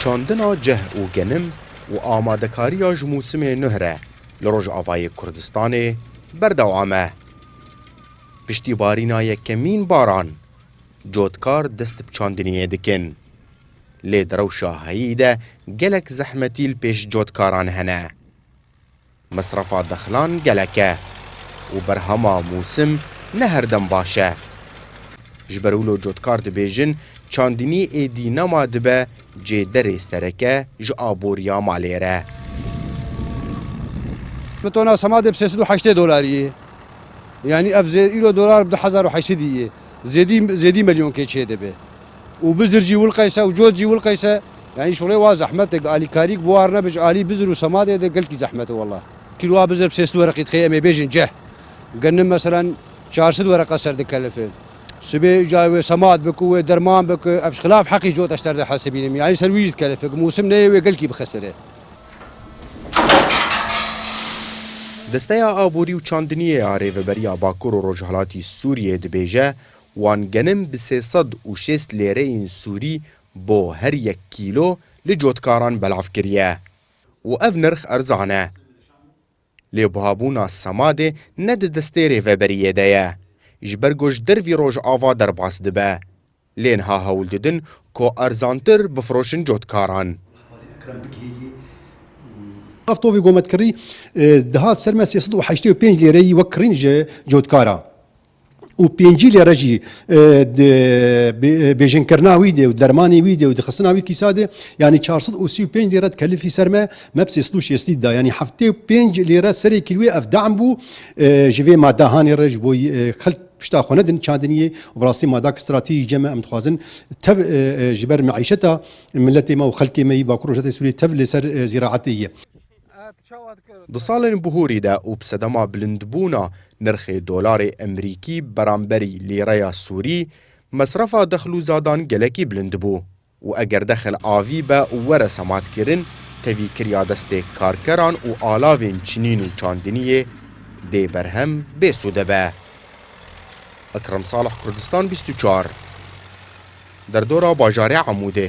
çandina ceh û genim û amadekariya ji mûsimê nûh re li Rojavayê Kurdistanê berdewam e. Piştî barîna yekemîn baran, cotkar dest bi çandiniyê dikin. Lê di rewşa heyî de gelek zehmetî li pêş cotkaran hene. Mesrefa dexilan gelek e û berhema mûsim ne herdem baş e. Ji ber wilo cotkar dibêjin çandinî êdî nema dibe cê derê sereke ji aboriya malê re. بتونا سماد ب 380 دلاری یعنی اف ايرو دلار ب 2008 زيدي مليون كي تشي دبه وبزرجي والقيسه وجوجي والقيسه يعني شغله واز زحمتك الي كاريك بوارنا بج الي بزر وسماد ده قلت زحمته والله كيلو بزر ب 6 ورقه خيمه بيجن جه قلنا مثلا 400 ورقه سر دكلفين سبي جاي سماد بكو درمان بك افش خلاف حقي جوت اشتر حاسبين يعني سرويز كلفك موسم ني قلت بخسره Desteya aborî û çandiniyê ya Rêveberiya Bakur û Rojhilatî Sûriyê dibêje wan genim bi 306 lêreyên Sûrî bo her yek kîlo li cotkaran belav kiriye û ev nirx erzan e. Lêbuhabûna Semadê ne di destê Rêveberiyê de ye. Ji ber ku ji dervî Rojava derbas dibe. Lê niha hewl didin ku erzantir bifroşin cotkaran. Aftovî gometkerî dihat ser me 385 lêreyî wek kirin ji cotkara. û 5 lêre jî bêjinkirina wî de û dermanê wî de û dixistina wî kîsa de yanî 435 lêre dikelifî ser me me 360 da yanî 75 lêre serê kîlwê ev deam bû ji vê maddehanê re ji bo xelk pişta xwe nedin çandiniyê û bi rastî madak stratîjî cem em dixwazin tev ji ber meîşeta milletê me û xelkê me yî Bakur Rojhilatê Sûriyê tev li ser zîraetê ye. Di salên bihûrî de û bi sedema bilindbûna nirxê dolarê Emerîkî beramberî lêreya Sûrî, mesrefa dexil û zadan gelekî bilind bû û eger dexil avî be û were sematkirin, tevîkiriya destê karkeran û alavên çinîn û çandiniyê dê berhem bêsûde be. Ekrem Salih, Kurdistan 24, derdora bajarê Amûdê.